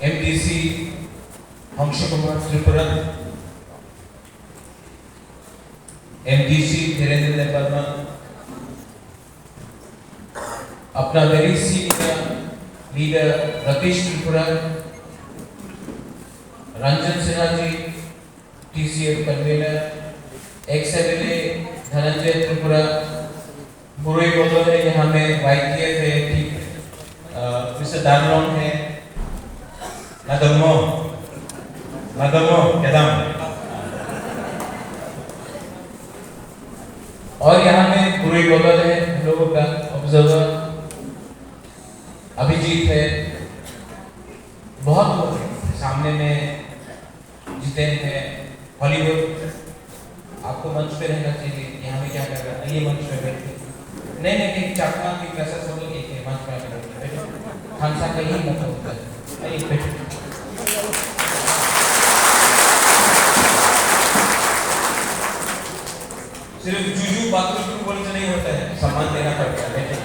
MDC Hamshakumar Tripura, MDC Dhirendra Verma, अपना very senior leader Ratish Tripura, Ranjan Sinha ji TCF convener, XMLA Dhananjay Tripura, बुरे बोलो है यहाँ में YTF है, मिस्टर दानलोन है, नगमो केदाम, और यहाँ में बुरे बोलो है हम लोगों का ऑब्जर्वर अभिजीत है, बहुत लोग हैं सामने में, जितेंद्र है, हॉलीवुड आपको मंच पे रहना चाहिए, यहाँ में क्या कर रहा है, ये मंच पे बैठे नहीं चाकमा की कैसा सब लोग एक है मंच पे बैठे खानसा का यही मतलब होता है, एक बैठे सिर्फ जुजू बातों बोल से नहीं होता है, सम्मान देना पड़ता है। बैठे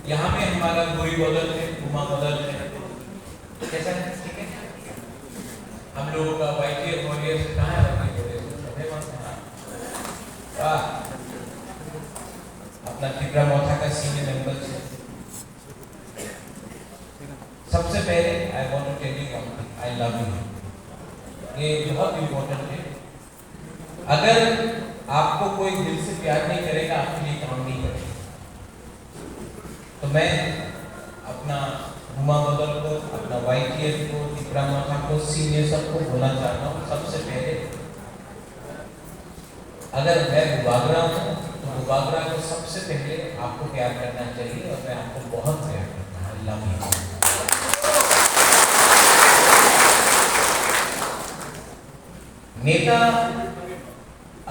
यहाँ में हमारा गोरी बदल है, उमा बदल है, कैसा है, ठीक है। हम लोगों का YTF वॉरियर्स कहाँ है, अपना त्रिपुरा मोर्चा का सीनियर मेंबर है। सबसे पहले I want to tell you I love you, ये बहुत इम्पोर्टेंट है। अगर आपको कोई दिल से प्यार नहीं करेगा, आपके लिए काम नहीं करेगा। तो मैं अपना हुमा बदल को, अपना YTF को, त्रिपुरा मोर्चा को, सीनियर सबको बोलना चाहता हूँ, सबसे पहले अगर मैं बुबागरा हूँ तो बुबागरा को सबसे पहले आपको प्यार करना चाहिए, और मैं आपको बहुत प्यार करता हूँ, लव यू। नेता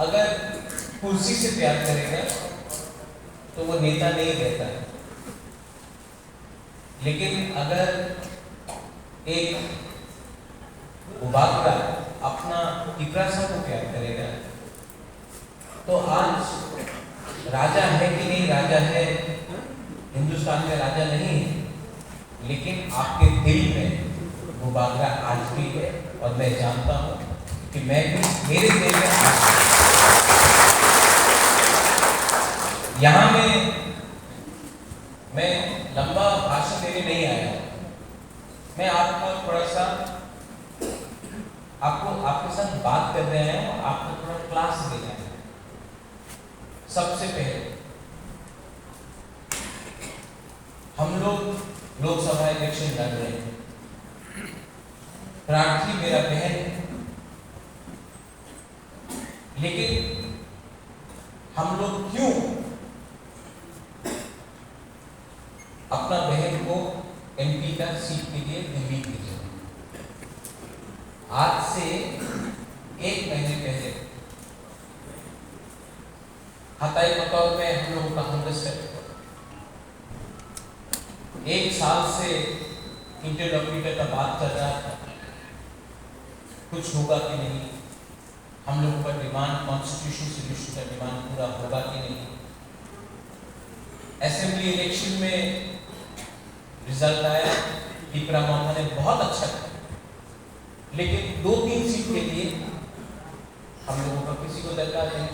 अगर कुर्सी से प्यार करेगा तो वो नेता नहीं रहता है, लेकिन अगर एक बुबागरा अपना त्रिपुरा को प्यार करेगा तो आज राजा है कि नहीं राजा है, हिंदुस्तान में राजा नहीं है, लेकिन आपके दिल में बुबागरा आज भी है, और मैं जानता हूँ कि मैं भी मेरे दिल में आज यहाँ में मैं लंबा भाषण देने नहीं आया, मैं आपको थोड़ा सा आपके साथ बात कर रहे हैं और आपको थोड़ा क्लास देना है। सबसे पहले हम लोग लोकसभा इलेक्शन लड़ रहे हैं, प्रार्थी मेरा बहन है, लेकिन हम लोग क्यों अपना बहन को MP का सीट के लिए दिल्ली भेजे? आज से 1 महीने पहले हताई बतौर में हम लोगों का कांग्रेस है, 1 साल से इंटरलॉक्यूटर का बात कर रहा था, कुछ होगा कि नहीं, हम लोगों का डिमांड कॉन्स्टिट्यूशन सोल्यूशन का डिमांड पूरा होगा कि नहीं। असेंबली इलेक्शन में रिजल्ट आया, त्रिपुरा मोर्चा ने बहुत अच्छा किया, लेकिन 2-3 सीट के लिए हम लोगों का किसी को दरकार नहीं।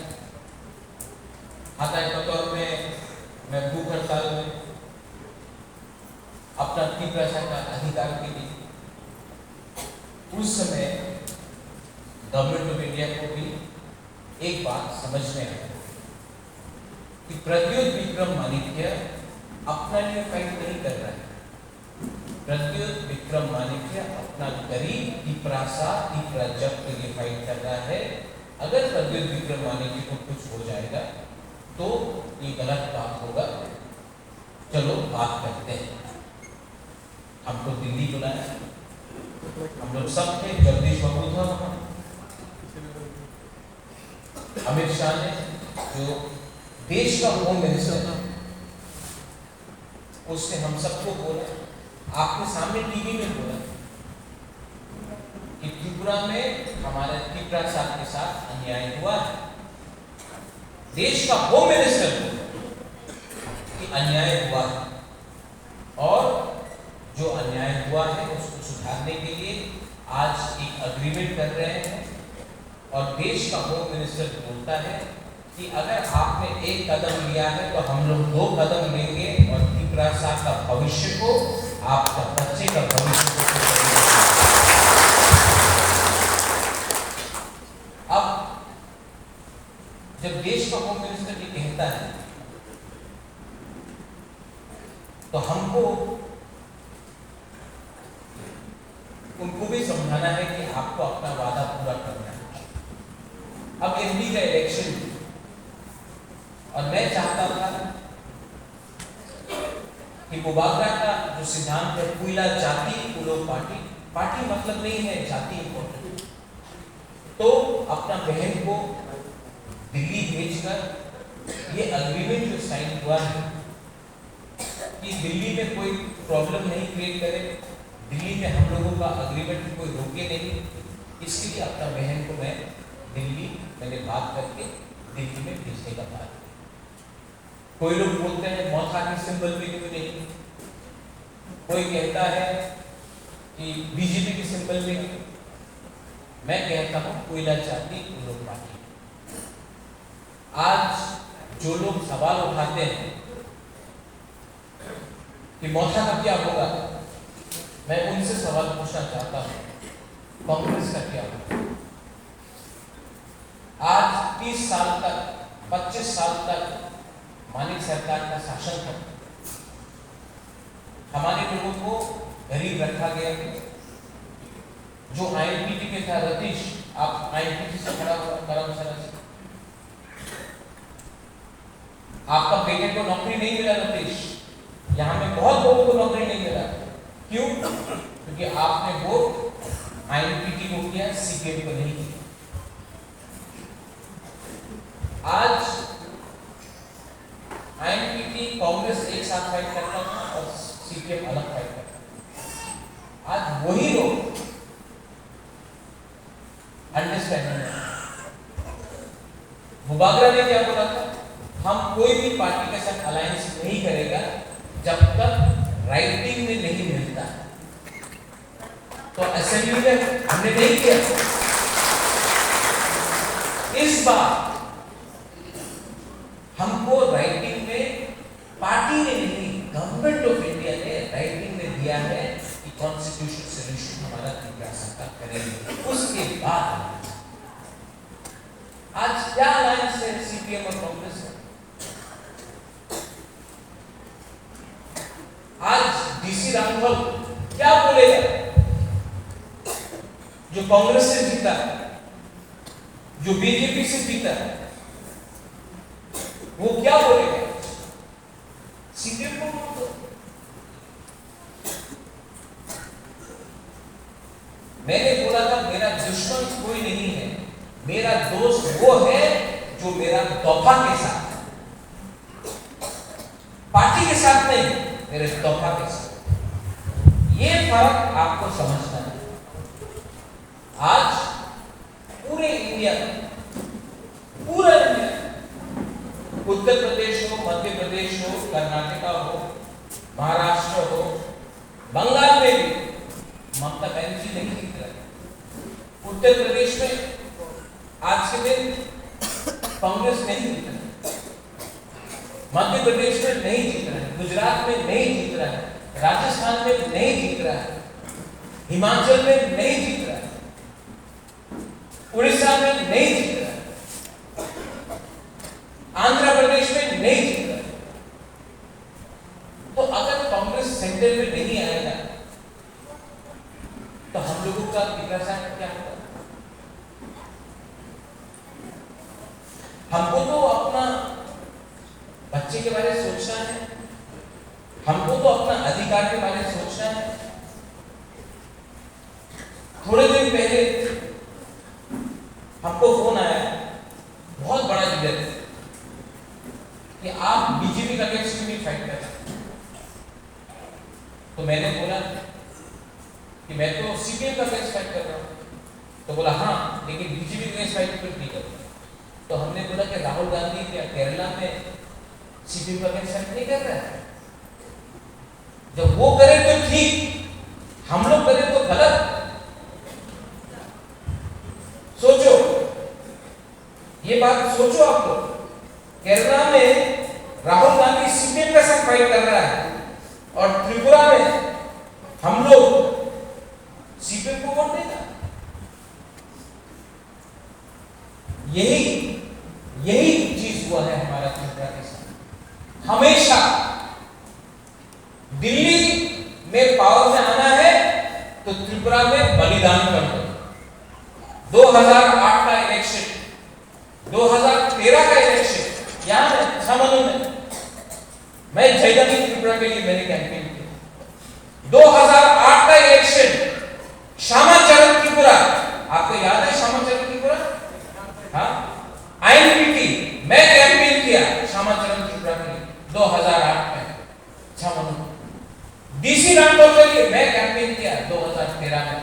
हताई बतौर में मैं भूख हड़ताल में अपना त्रिपुरा का अधिकार के लिए, उस समय गवर्नमेंट ऑफ इंडिया को भी एक बात समझ में आई कि प्रद्योत विक्रम माणिक्य अपना लिए फाइट नहीं कर रहा है, प्रद्योत विक्रम माणिक्य अपना गरीब त्रिपुरा जब के लिए फाइट कर रहा है। अगर प्रद्योत विक्रम माणिक्य को कुछ हो जाएगा तो ये गलत बात होगा। चलो बात करते हैं। हमको दिल्ली बुलाया, हम लोग सब थे, जगदीश बाबू था वहाँ, अमित शाह ने जो देश का होम मिनिस्टर था, उसने हम सबको बोला, आपके सामने टीवी में बोला कि त्रिपुरा में हमारे त्रिपुरा के साथ अन्याय हुआ है। देश का होम मिनिस्टर कि अन्याय हुआ है। जो अन्याय हुआ है उसको सुधारने के लिए आज एक अग्रीमेंट कर रहे हैं। और देश का होम मिनिस्टर बोलता है कि अगर आपने एक कदम लिया है तो हम लोग 2 कदम लेंगे और त्रिपुरा का भविष्य को, आपका बच्चे का भविष्य को। अब जब देश का होम मिनिस्टर ये कहता है तो हमको उनको भी समझाना है कि आपको अपना वादा पूरा करना है। अब एमपी का इलेक्शन और मैं चाहता था कि मुबागरा का जो सिद्धांत है, कोयला जाति कुलो पार्टी, पार्टी मतलब नहीं है, जाति इंपॉर्टेंट। तो अपना बहन को दिल्ली भेजकर ये अग्रीमेंट जो साइन हुआ है कि दिल्ली में कोई प्रॉब्लम नहीं क्रिएट करे, दिल्ली में हम लोगों का अग्रीमेंट कोई रोके नहीं, इसके लिए अपना बहन को मैं दिल्ली मैंने बात करके दिल्ली में भेजने का बात। कोई लोग बोलते हैं मौथा के सिंबल में क्यों नहीं, कोई कहता है कि बीजेपी के सिंबल में, मैं कहता हूं कोयला जाति लोग पार्टी। आज जो लोग सवाल उठाते हैं कि मौथा का क्या होगा, मैं उनसे सवाल पूछना चाहता हूं कांग्रेस का क्या होगा। आज 30 साल तक 25 साल तक मानिक सरकार का शासन था, हमारे लोगों को गरीब रखा गया। जो आईएनपीटी के था रतीश, आप आईएनपीटी से खड़ा हुआ करमशाला से, आपका बेटे को नौकरी नहीं मिला रतीश, यहाँ में बहुत लोगों को नौकरी नहीं मिला। क्यों? क्योंकि आपने वो आईएनपीटी को किया, सीपीएम को नहीं किया। आज आईएनपीटी कांग्रेस एक साथ फाइट करता था और सीपीएम अलग फाइट करता। आज वही लोग अंडरस्टैंडिंग। मुबागरा ने क्या बोला था, हम कोई भी पार्टी के साथ अलायंस नहीं करेगा जब तक राइटिंग में नहीं मिलता। तो असेंबली में हमने नहीं किया। इस बार हमको राइटिंग में पार्टी ने नहीं, गवर्नमेंट ऑफ इंडिया ने राइटिंग में दिया है कि कॉन्स्टिट्यूशन सोल्यूशन हमारा त्रिपुरा सरकार करेगी। उसके बाद आज क्या अलायंस है सीपीएम और कांग्रेस का? आज डीसी रामफल क्या बोलेगा जो कांग्रेस से जीता, जो बीजेपी से जीता, वो क्या बोलेगा? सीपीएम को बोल दो। मैंने बोला था मेरा दुश्मन कोई नहीं है, मेरा दोस्त वो है जो मेरा तोहफा के साथ, पार्टी के साथ नहीं, मेरे तोहफा के साथ। ये फर्क आपको समझना है। आज पूरे इंडिया, पूरा इंडिया, उत्तर प्रदेश हो, मध्य प्रदेश हो, कर्नाटका हो, महाराष्ट्र हो, बंगाल में भी ममता बनर्जी नहीं जीत रहा। उत्तर प्रदेश में आज के दिन कांग्रेस नहीं जीत रहा, मध्य प्रदेश में नहीं जीत रहा है, गुजरात में नहीं जीत रहा है, राजस्थान में नहीं जीत रहा है, हिमाचल में नहीं जीत रहा है, उड़ीसा में नहीं जीत रहा है, आंध्र प्रदेश में नहीं जीत रहा है। तो अगर कांग्रेस सेंटर में नहीं आएगा तो हम लोगों का विकास क्या होगा? हमको तो अपना बच्चे के बारे में सोचना है, हमको तो अपना अधिकार के बारे में सोचना है। थोड़े दिन पहले हमको फोन आया, बहुत बड़ा लीडर, कि आप बीजेपी का अगेंस्ट क्यों नहीं फाइट कर रहे? तो मैंने बोला कि मैं तो सीपीएम का अगेंस्ट फाइट कर रहा हूं। तो बोला हाँ, लेकिन बीजेपी का अगेंस्ट फाइट क्यों नहीं कर रहा? तो हमने बोला कि राहुल गांधी क्या केरला में सीपीएम का अगेंस्ट फाइट नहीं कर रहा है? जब वो करे तो ठीक, सोचो आप लोग, केरला में राहुल गांधी सीपीएम के साथ फाइट कर रहा है और त्रिपुरा में हम लोग सीपीएम को वोट देगा। यही चीज हुआ है हमारा त्रिपुरा के साथ। हमेशा दिल्ली में पावर में आना है तो त्रिपुरा में बलिदान कर दो। 2008 का इलेक्शन, 2013 का इलेक्शन, याद है समझो मैं जयगढ़ त्रिपुरा के लिए मैंने कैंपेन किया। 2008 का इलेक्शन श्यामाचरण त्रिपुरा, आपको याद है श्यामाचरण त्रिपुरा? हाँ, आईएनपीटी मैं कैंपेन किया श्यामाचरण त्रिपुरा के लिए 2008 में। डीसी रामपुर के लिए मैं कैंपेन किया 2013 में।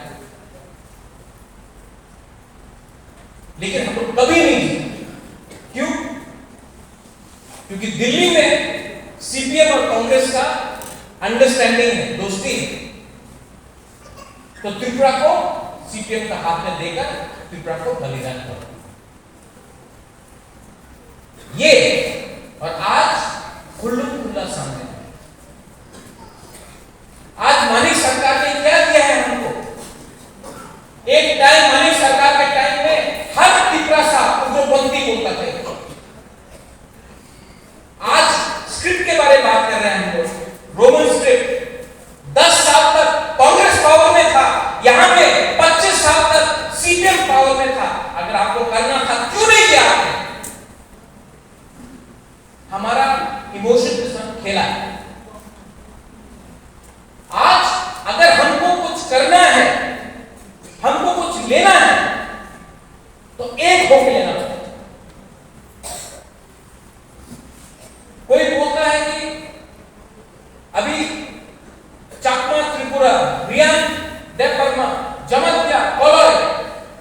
लेकिन हम लोग कभी नहीं जीते। क्यों? क्योंकि दिल्ली में सीपीएम और कांग्रेस का अंडरस्टैंडिंग है, दोस्ती है। तो त्रिपुरा को सीपीएम का हाथ में देकर त्रिपुरा को बलिदान करो। ये और आज खुल्लम खुल्ला सामने है। आज मानिक सरकार ने क्या किया है हमको? एक टाइम मानिक सरकार के टाइम में हर त्रिपुरा साहब उग्रपंथी बोलता था। आज स्क्रिप्ट के बारे में बात कर रहे हैं हम लोग, रोमन स्क्रिप्ट। 10 साल तक कांग्रेस पावर में था, यहां पे 25 साल तक सीपीएम पावर में था। अगर आपको करना था क्यों नहीं किया आपने? हमारा इमोशन के साथ खेला है। आज अगर हमको कुछ करना है, हमको कुछ लेना है, तो एक होकर लेना चाहिए। कोई बोलता है कि अभी चाकमा त्रिपुरा, रियान देवबर्मा, जमत्या, कोलोय,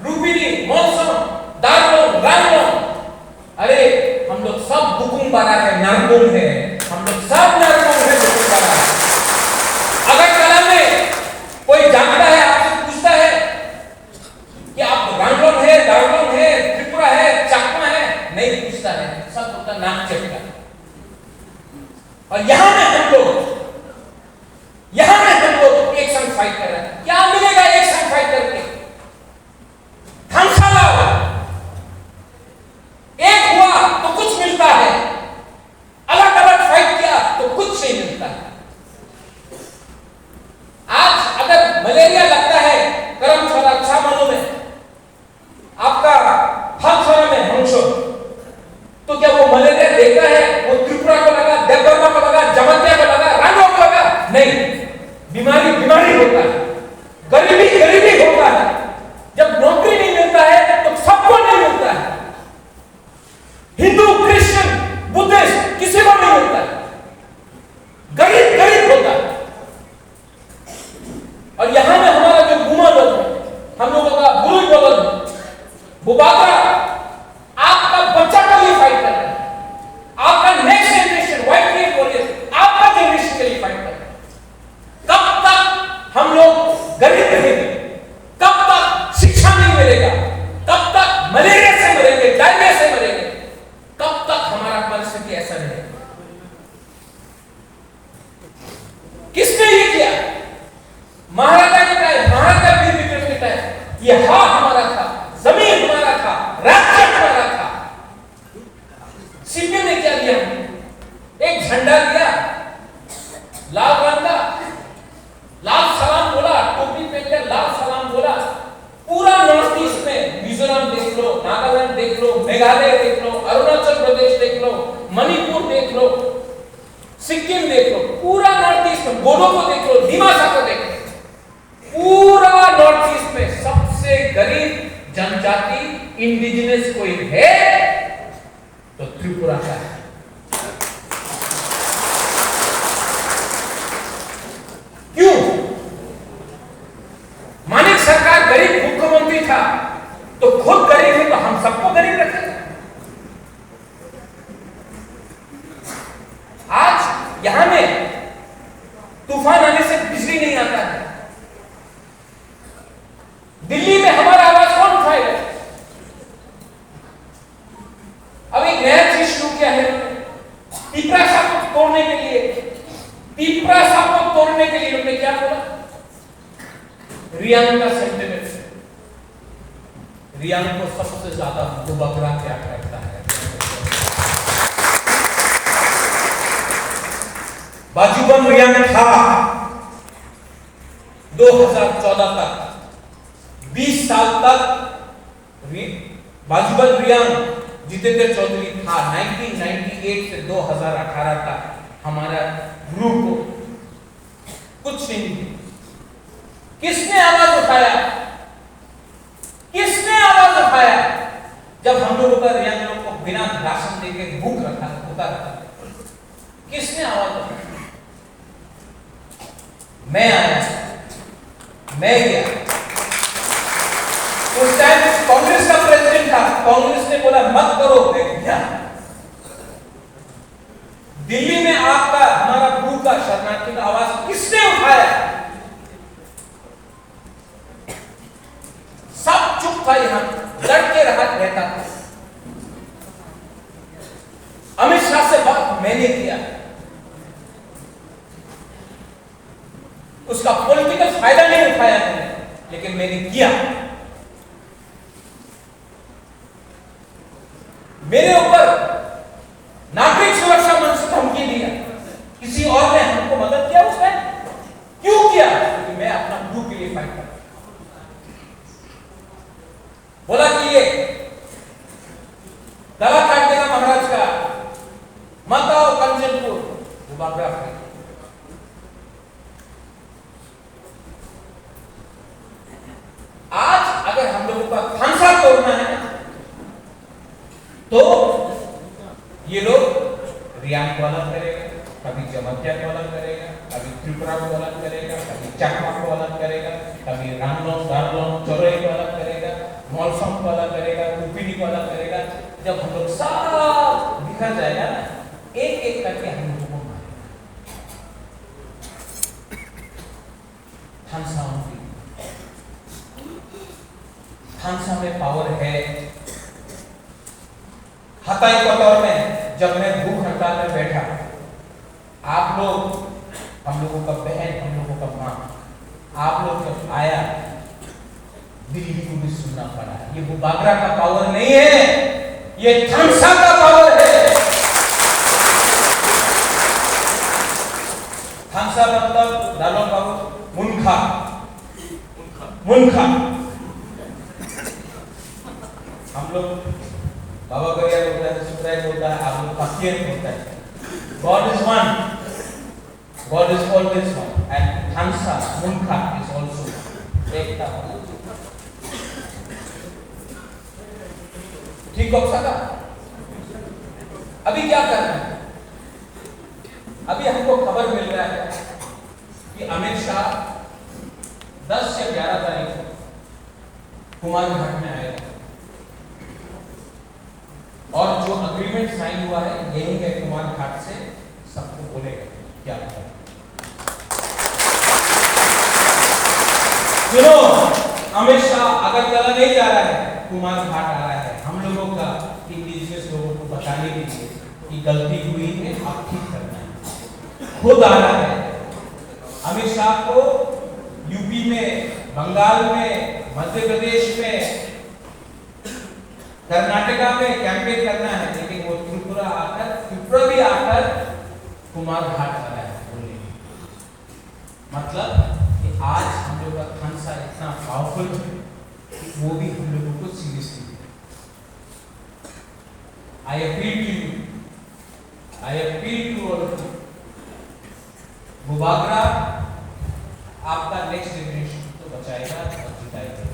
रूबिनी, मौसम, दार्लोंग, रामलोंग, अरे हम लोग सब बुकुम बारा है, नारगोल है, हम लोग सब नारगोल है, बुकुम बारा है। अगर कला में कोई जानता है, आपसे पूछता है कि आप रामलोंग है, दार्लोंग है, त्रिपुरा है, चाकमा है, नहीं पूछता है, सब बोलता नाक चटका। और यहां में हम लोग एक संग फाइट कर रहे हैं। क्या मिलेगा एक संग फाइट करके? धमसा लाओ, एक हुआ तो कुछ मिलता है, अलग अलग फाइट किया तो कुछ नहीं मिलता है। आज अगर मलेरिया लगता है करमशाला, छामनो में, आपका हंसोरा में हंसो, तो क्या वो मलेरिया देखता है? वो त्रिपुरा को लगा, देवबर्मा को लगा, जमत्या को लगा, रामलोंग को लगा? नहीं, बीमारी होता है, गरीबी होता है। जब नौकरी नहीं मिलता है तो सबको नहीं मिलता है। हिंदू, क्रिश्चियन, बुद्धिस्ट किसी को नहीं मिलता है। गरीब होता है। और यहां में हमारा जो गुमा लोग है, हम लोगों का बुरुज बगल बुबाका, आपका बच्चा के लिए फाइट कर रहा है, आपका next generation, white cream warrior, आपका जनरेशन के लिए फाइट कर रहा है। कब तक हम लोग गरीब रहेंगे? कब तक शिक्षा नहीं मिलेगा? कब तक मलेरिया से मरेंगे, डायरिया से मरेंगे? कब तक हमारा परिस्थिति ऐसा रहेगा? किसने ये किया? महाराजा के टाइम, महाराजा वीर विक्रम के टाइम ये हाथ हमारा था, जमीन हमारा था, राज्य हमारा था। सीपीएम ने क्या किया? एक झंडा दिया, लाल रंग का, लाल सलाम बोला, टोपी पहन के लाल सलाम बोला। पूरा नॉर्थ ईस्ट में मिजोरम देख लो, नागालैंड देख लो, मेघालय देख लो, अरुणाचल प्रदेश देख लो, मणिपुर देख लो, सिक्किम देख लो, पूरा नॉर्थ ईस्ट में बोडो को देख लो, दिमासा को देख लो। पूरा नॉर्थ ईस्ट में सबसे गरीब जनजाति इंडिजिनस कोई है तो त्रिपुरा का है। क्यों? मानिक सरकार गरीब मुख्यमंत्री था तो खुद गरीब है, तो हम सबको गरीब रखेगा। आज यहां में तूफान आने से बिजली नहीं आता है। दिल्ली में हमारा आवाज कौन उठाएगा? पिपरासा को तोड़ने के लिए उन्होंने क्या बोला? रियांग का सेंटिमेंट, रियांग को सबसे ज्यादा बुबागरा क्या करता है? बाजूबन रियांग था 2014 तक, 20 साल तक बाजूबन रियांग जितेंद्र चौधरी था। 1998 से 2018 तक हमारा ग्रुप को कुछ नहीं दिया। किसने आवाज उठाया? किसने आवाज उठाया जब हम लोगों का रियांग लोग को बिना राशन देके भूख रखा रखा? किसने आवाज उठाया? मैं आया, मैं गया। उस टाइम कांग्रेस का प्रेसिडेंट था, कांग्रेस ने बोला मत करो, क्या दिल्ली में आपका हमारा ग्रुप का शरणार्थी का आवाज किसने उठाया? सब चुप था, यहां लड़के रहता था। अमित शाह से बात मैंने किया, उसका पॉलिटिकल फायदा नहीं उठाया मैंने, लेकिन मैंने किया। मेरे ऊपर नागरिक सुरक्षा मंच से धमकी दिया, किसी और ने हमको मदद किया उसने? क्यों किया? क्योंकि मैं अपना ग्रुप के लिए फाइट करता। बोला कि ये गला काट देगा महाराज का, मत आओ कंचनपुर, वो बाबरा। आज अगर हम लोगों का खांसा तोड़ना है ना, तो ये लोग रियांग को अलग करेगा, कभी जमतिया को अलग करेगा, कभी त्रिपुरा को अलग करेगा, कभी चकमा को अलग करेगा, कभी रामलोंग दारलोंग चौराहे को अलग करेगा, मौलसम को अलग करेगा, कुपिनी को अलग करेगा। जब हम लोग सब बिखर जाएगा ना, एक एक करके हम लोगों को मारेगा। खानसा में पावर है। हताई पतौर में जब मैं भूख हड़ताल में बैठा, आप लोग, हम लोगों का बहन, हम लोगों का मां, आप लोग जब आया, दिल्ली को भी सुनना पड़ा। ये बुबागरा का पावर नहीं है, ये खानसा का पावर है। खानसा मतलब दालों बाबू मुनखा, मुनखा। हम लोग बाबा गरिया बोलता है, सुत्राय बोलता है, आप लोग पाकियर बोलता है। God is one, God is always one, and Khansa, Munkha is also एकता। ठीक हो सका? अभी क्या करना है? अभी हमको खबर मिल रहा है कि अमित शाह 10 से 11 तारीख को कुमारघाट में आएगा, और जो अग्रीमेंट साइन हुआ है यही है, कुमारघाट से सबको बोलेगा क्या होगा। सुनो, अमित शाह अगरतला नहीं जा रहा है, कुमारघाट आ रहा है। हम लोगों का, इंडिजिनियस लोगों को बताने के लिए कि गलती हुई है, आप ठीक करना है। खुद आ रहा है। अमित शाह को यूपी में, बंगाल में, मध्य प्रदेश में, कर्नाटका में कैंपेन करना है, लेकिन वो त्रिपुरा भी आकर कुमारघाट आ रहा है बोलने। मतलब कि आज हम लोग का खानसा इतना पावरफुल है, वो भी हम लोगों को seriously. I appeal to you, I appeal to all of you, Bubagra आपका नेक्स्ट जनरेशन तो बचाएगा और जिताएगा।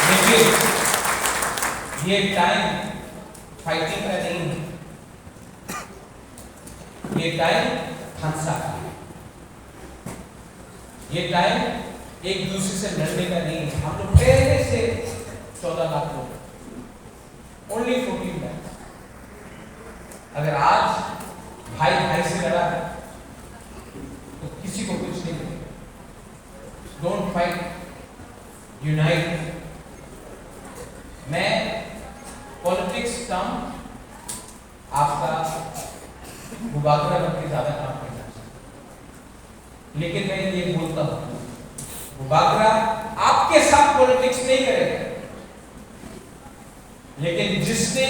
लेकिन ये टाइम फाइटिंग का नहीं है, ये टाइम खानसा का है। ये टाइम एक दूसरे से लड़ने का नहीं है। हम लोग पहले से 14 लाख लोग, ओनली 14 लाख। अगर आज भाई भाई से लड़ा है तो किसी को कुछ नहीं मिलेगा। Don't fight, unite. मैं पॉलिटिक्स कम आपका बुबागरा भी ज्यादा काम करना चाहिए। लेकिन मैं ये बोलता हूँ बागरा आपके साथ पॉलिटिक्स नहीं करेगा, लेकिन जिसने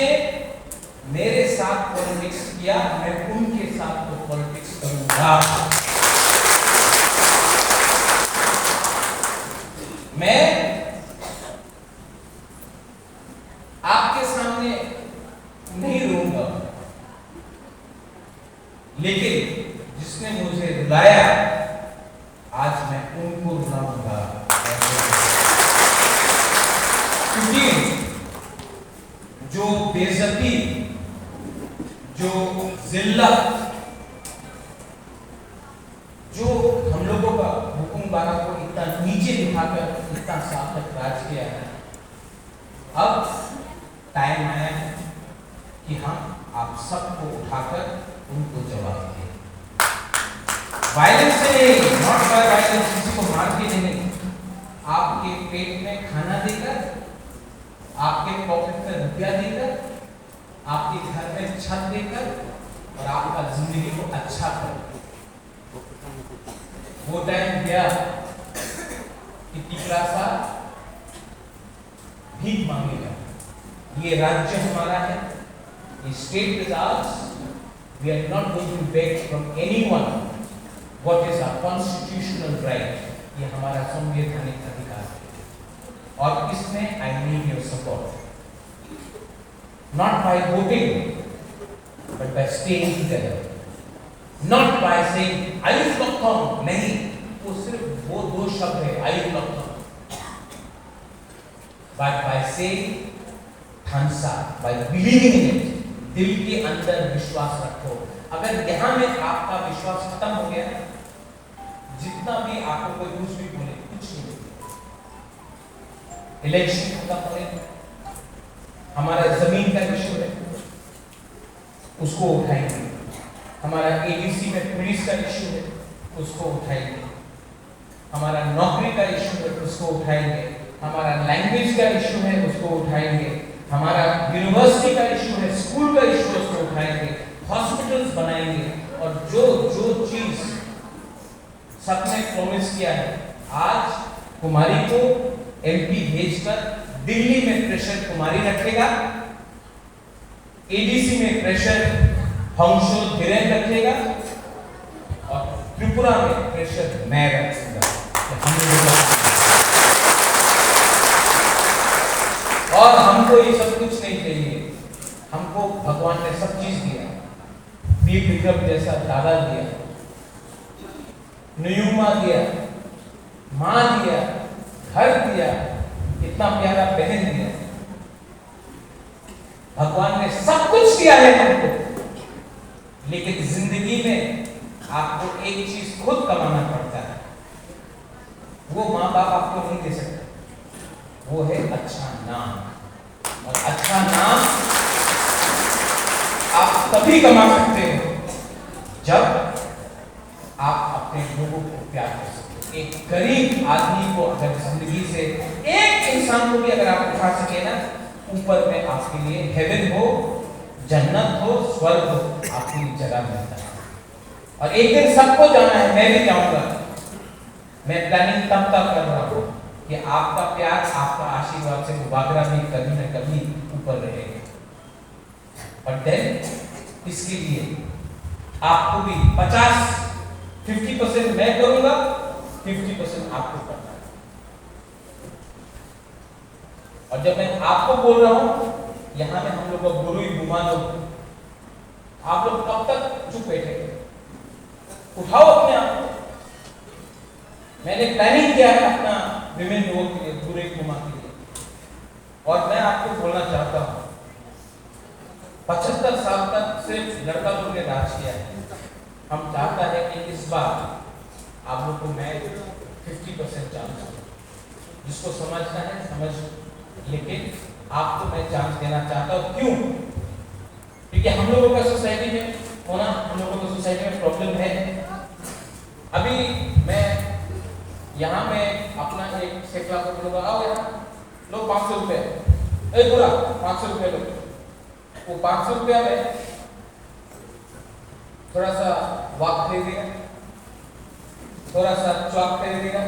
मेरे साथ पॉलिटिक्स किया मैं उनके साथ तो पॉलिटिक्स करूंगा। मैं आपके सामने नहीं रोऊंगा, लेकिन जिसने मुझे रुलाया आज मैं उनको रुलाऊंगा। क्योंकि जो बेइज्जती, जो जिल्लत, जो हम लोगों का हुक्मरानों को इतना नीचे दिखाकर इतना साफ तक राज किया है, अब टाइम आया है कि हम आप सबको उठाकर उनको जवाब दें। वायलेंस से नहीं, नॉट बाय वायलेंस, किसी को मार के नहीं, आपके पेट में खाना देकर, आपके पॉकेट में रुपया देकर, आपके घर में छत देकर और आपका जिंदगी को अच्छा कर। वो टाइम गया कि टिकरा सा भीख मांगेगा। ये राज्य हमारा है, ये state is ours, we are not going to beg from anyone what is our constitutional right. ये हमारा संवैधानिक अधिकार है और इसमें I need your support, not by voting but by staying together, not by saying आयुष्लक्षम, नहीं, वो सिर्फ वो दो शब्द है आयुष्लक्षम, बट बाय सेइंग ठानसा, बाय बिलीविंग इन इट, दिल के अंदर विश्वास रखो। अगर यहां में आपका विश्वास खत्म हो गया, जितना भी आपको कोई कुछ भी बोले कुछ नहीं। इलेक्शन खत्म होने, हमारा जमीन का इश्यू है उसको उठाएंगे, हमारा एडीसी में पुलिस का इश्यू है उसको उठाएंगे, हमारा नौकरी का इश्यू है उसको उठाएंगे, हमारा लैंग्वेज का इश्यू है उसको उठाएंगे, हमारा यूनिवर्सिटी का इश्यू है, स्कूल का इश्यू है उसको उठाएंगे, हॉस्पिटल्स बनाएंगे। और जो जो चीज सबने प्रॉमिस किया है, आज कुमारी को एमपी भेजकर दिल्ली में प्रेशर कुमारी रखेगा, एडीसी में प्रेशर हंसो धीरेन रखेगा और त्रिपुरा में प्रेशर मैं रखूंगा। और हमको ये सब कुछ नहीं चाहिए, हमको भगवान ने सब चीज दिया, वीर विक्रम जैसा दादा दिया, न्यूमा दिया, माँ दिया, घर दिया, इतना प्यारा बहन दिया, भगवान ने सब कुछ दिया है हमको। लेकिन जिंदगी में आपको एक चीज खुद कमाना पड़ता है, वो माँ बाप आपको नहीं दे सकते, वो है अच्छा नाम। और अच्छा नाम आप तभी कमा सकते हो जब आप अपने लोगों को प्यार कर सकते। एक गरीब आदमी को अगर जिंदगी से एक इंसान को भी अगर आप उठा सके ना, ऊपर में आपके लिए हेवन हो, जन्नत हो, स्वर्ग हो, आपकी जगह मिलता है। और एक दिन सबको जाना है, मैं भी जाऊंगा। मैं प्लानिंग तब तक कर रहा हूं कि आपका प्यार, आपका आशीर्वाद से बागरा भी कभी न कभी ऊपर रहेगा। और देन इसके लिए आपको भी 50% मैं करूंगा, 50% आपको करना है। और जब मैं आपको बोल रहा हूं, यहां में हम लोग का गुरु ही गुमान लोग, आप लोग कब तक चुप बैठेंगे? उठाओ अपने आप को। मैंने प्लानिंग किया है अपना विमेन लोगों के लिए, पूरे कुमार के लिए। और मैं आपको बोलना चाहता हूं, 75 साल तक सिर्फ लड़का लोग ने राज किया है। हम चाहता है कि इस बार आप लोग को मैं 50% चांस दूं। जिसको समझना है समझ, लेकिन आपको मैं चांस देना चाहता हूं। क्यों? क्योंकि हम लोगों का सोसाइटी में होना, हम लोगों को सोसाइटी में प्रॉब्लम है। अभी मैं यहाँ में अपना एक सेकला को बोलूँगा, आओ यहाँ लो 500 रुपये, एक बोला 500 रुपये लो। वो 500 रुपया में थोड़ा सा वॉक खरीदेगा, थोड़ा सा चौक खरीदेगा,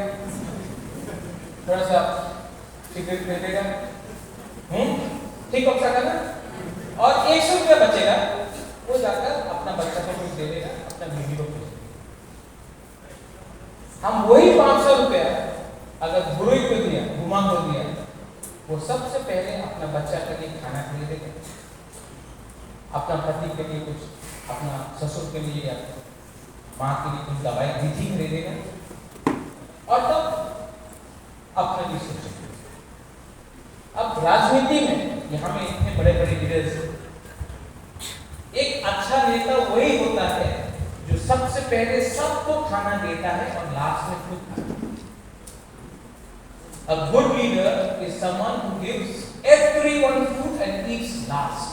थोड़ा सा सिगरेट खरीदेगा, ठीक हो सकता ना। और 100 रुपया बचेगा, वो जाकर अपना बच्चा को कुछ दे देगा, अपना बीवी को कुछ दे देगा। हम वही 500 रुपया अगर गुरु को दिया, घुमा को दिया, वो सबसे पहले अपना बच्चा के लिए खाना खरीदेगा, अपना पति के लिए कुछ, अपना ससुर के लिए या माँ के लिए कुछ दवाई विधि खरीदेगा, और तब अपने लिए सोचेगा। अब राजनीति में यहाँ में इतने बड़े बड़े लीडर्स, एक अच्छा नेता वही होता है जो सबसे पहले सबको खाना देता है और लास्ट में खुद खाता है। A good leader is someone who gives everyone food and eats last.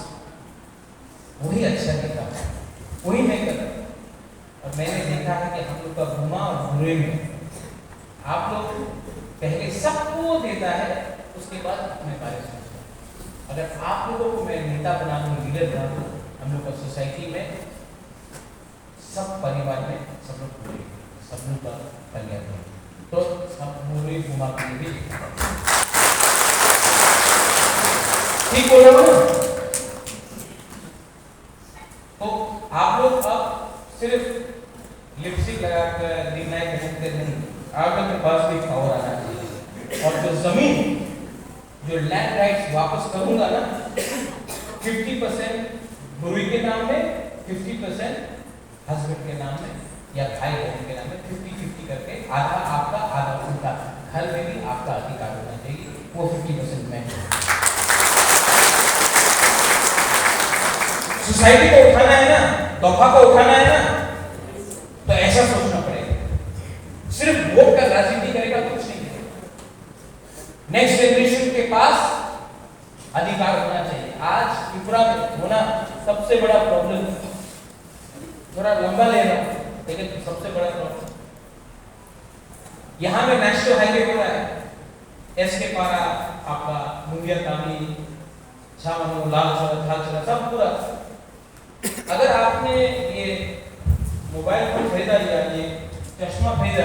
वही अच्छा नेता है, वही मैं कर रहा हूँ। और मैंने देखा है कि हम लोग का घुमा और बुरे में आप लोग पहले सबको देता है, उसके बाद अपने बारे में सोचता है। अगर आप लोगों को मैं नेता बना दूं, लीडर बना दूं, हम लोग का सोसाइटी में, सब परिवार में सब लोग पूरे, सब लोग का कल्याण हो, तो हम पूरे घुमा के भी ठीक हो रहा है। तो आप लोग अब सिर्फ लिपस्टिक लगाकर निर्णय करते नहीं, आप लोग के पास भी पावर आना चाहिए। और जो जमीन, जो लैंड राइट्स वापस करूंगा ना, 50% गुरु के नाम में, 50% हस्बैंड के नाम में या भाई बहन के नाम में, 50-50 करके, आधा आपका आधा उनका, घर में भी आपका अधिकार होना चाहिए, वो 50% में। सोसाइटी को उठाना है ना, दफा को उठाना है ना, तो ऐसा सोचना पड़ेगा। सिर्फ वोट का राजनीति करेगा कुछ नहीं है। नेक्स्ट जनरेशन के पास अधिकार होना चाहिए। आज त्रिपुरा में होना सबसे बड़ा प्रॉब्लम, थोड़ा लंबा ले रहा हूं, लेकिन सबसे बड़ा प्रॉब्लम यहां में नेशनल हाईवे हो रहा है, एसके पारा, आपका मुंगिया तामी, छावनो, लालचौरा, झालचौरा, सब पूरा। अगर आपने ये मोबाइल फोन खरीदा या ये चश्मा खरीदा,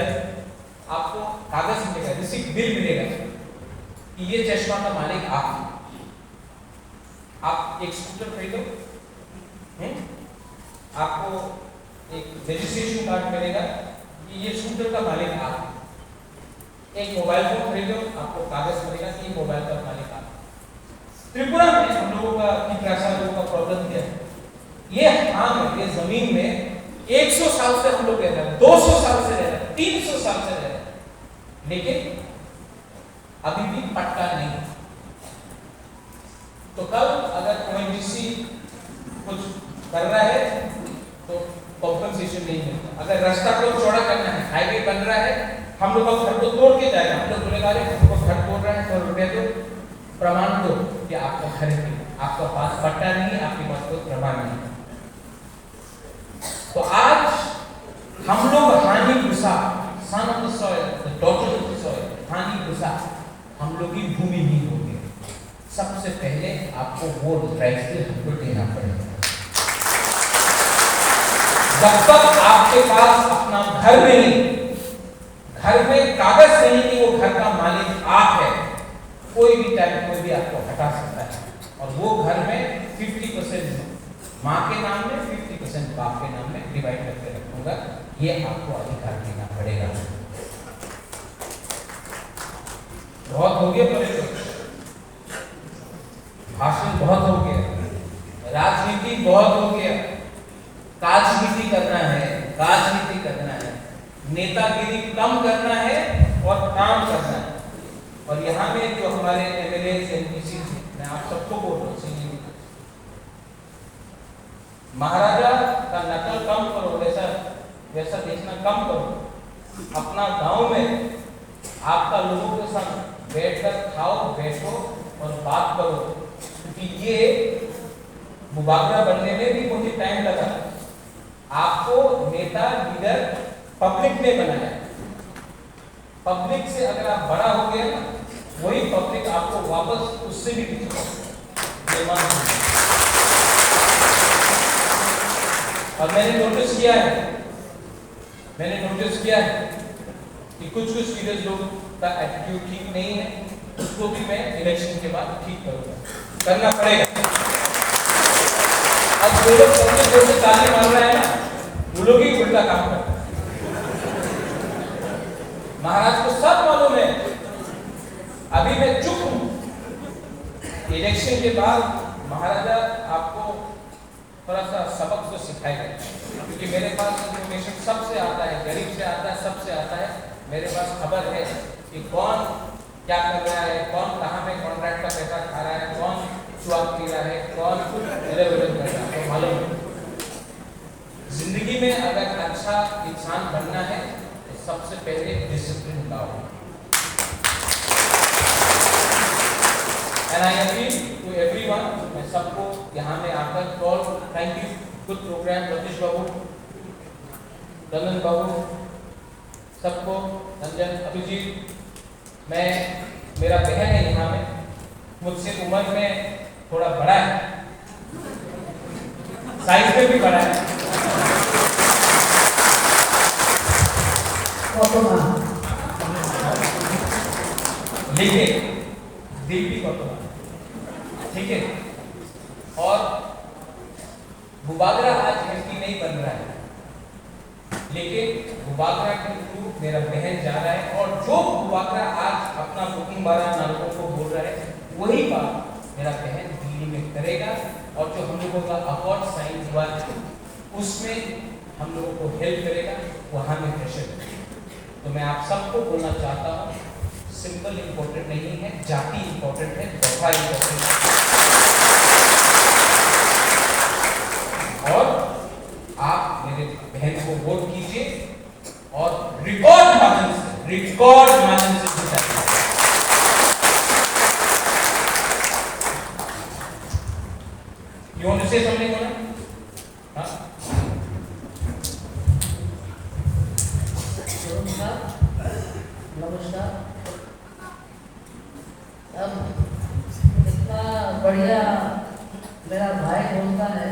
आपको कागज मिलेगा, रिसीप्ट, बिल मिलेगा कि ये चश्मा का मालिक आप एक स्कूटर खरीदो, आपको एक रजिस्ट्रेशन कार्ड मिलेगा कि ये स्कूटर का मालिक आप। एक मोबाइल फोन खरीदो, आपको कागज मिलेगा कि ये मोबाइल का मालिक आप। त्रिपुरा में हम लोगों का लोगों का प्रॉब्लम क्या है? ये ये जमीन में 100 साल से हम लोग रह रहे हैं, 200 साल से रह रहे हैं, 300 साल से रह रहे हैं, लेकिन अभी भी पट्टा नहीं। तो कल अगर ONGC कुछ कर रहा है तो कॉम्पनसेशन नहीं मिलता। अगर रास्ता को चौड़ा करना है, हाईवे बन रहा है, हम लोग का घर को तोड़ के जाएगा, हम लोग बोलेगा अरे हमको घर तोड़ रहा है, 100 रुपया दो, प्रमाण दो कि आपका घर है, आपका पास पट्टा नहीं है, आपके पास कोई प्रमाण नहीं। तो आज हम लोग हानि घुसा, son of the soil, the daughter of the soil, हानि घुसा, हम लोग की भूमि नहीं हो गई। सबसे पहले आपको वो राइट्स हमको देना पड़ेगा। जब तक आपके पास अपना घर नहीं, घर में कागज नहीं कि वो घर का मालिक आप है, कोई भी टाइम कोई भी आपको हटा सकता है। और वो घर में 50% माँ के नाम में, 50% बाप के नाम में डिवाइड करके रखूंगा, ये आपको अधिकार देना पड़ेगा। बहुत हो गया, भाषण बहुत हो गया, राजनीति बहुत हो गया, राजनीति करना है, राजनीति करना है, नेतागिरी कम करना है और काम करना है। और यहाँ में जो हमारे MLA MPC, मैं आप सबको बोल रहा हूँ, महाराजा का नकल कम करो, वैसा देखना कम करो। अपना गांव में आपका लोगों के साथ बैठकर खाओ, बैठो और बात करो, क्योंकि ये मुबाकरा बनने में भी मुझे टाइम लगा। आपको नेता लीडर पब्लिक ने बनाया, पब्लिक से अगर आप बड़ा हो गए ना, वही पब्लिक आपको वापस उससे भी पीछे। और मैंने नोटिस किया है कि कुछ लीडर्स लोग का एटीट्यूड ठीक नहीं है, उसको भी मैं इलेक्शन के बाद ठीक करूंगा, करना पड़ेगा। अब जो लोग सबसे ताली मार रहे हैं ना, वो लोग ही उल्टा काम कर रहे हैं। महाराज को सब मालूम है, अभी मैं चुप हूं। इलेक्शन के बाद महाराजा आपको थोड़ा सा सबक तो सिखाएगा, क्योंकि मेरे पास इंफॉर्मेशन सबसे आता है, गरीब से आता है, सबसे आता है। मेरे पास खबर है कि कौन क्या कर रहा है, कौन कहाँ में कॉन्ट्रैक्ट का पैसा खा रहा है, कौन स्वाद पी रहा है, कौन इधर उधर कर रहा है, तो मालूम है। जिंदगी में अगर अच्छा इंसान बनना है तो सबसे पहले डिसिप्लिन लाओ। And I appeal to everyone, मैं सबको यहाँ में आकर call, thank you, good programme, Ratish Babu, Dalan Babu, सबको, रंजन, अभिजीत, मैं, मेरा बहन है यहाँ में, मुझसे उम्र में थोड़ा बड़ा है, साइज में भी बड़ा है, लेकिन दिल भी कटोरा, ठीक है। और बुबागरा आज एमपी नहीं बन रहा है, लेकिन बुबागरा के थ्रू मेरा बहन जा रहा है, और जो बुबागरा आज अपना बुकिंग 12 नागरिकों को बोल रहा है, वही बात मेरा बहन दिल्ली में करेगा। और जो हम लोगों का अवार्ड साइन हुआ है उसमें हम लोगों को हेल्प करेगा, वहाँ में प्रेशर करेगा। तो मैं आप सबको बोलना चाहता हूँ, सिंपल इंपॉर्टेंट नहीं है, जाति इंपॉर्टेंट है, वफा इंपॉर्टेंट है। और आप मेरे बहन को वोट कीजिए और रिकॉर्ड मार्जिन से जिताइए। You want to say something on it? नमस्कार। अब इतना बढ़िया मेरा भाई बोलता है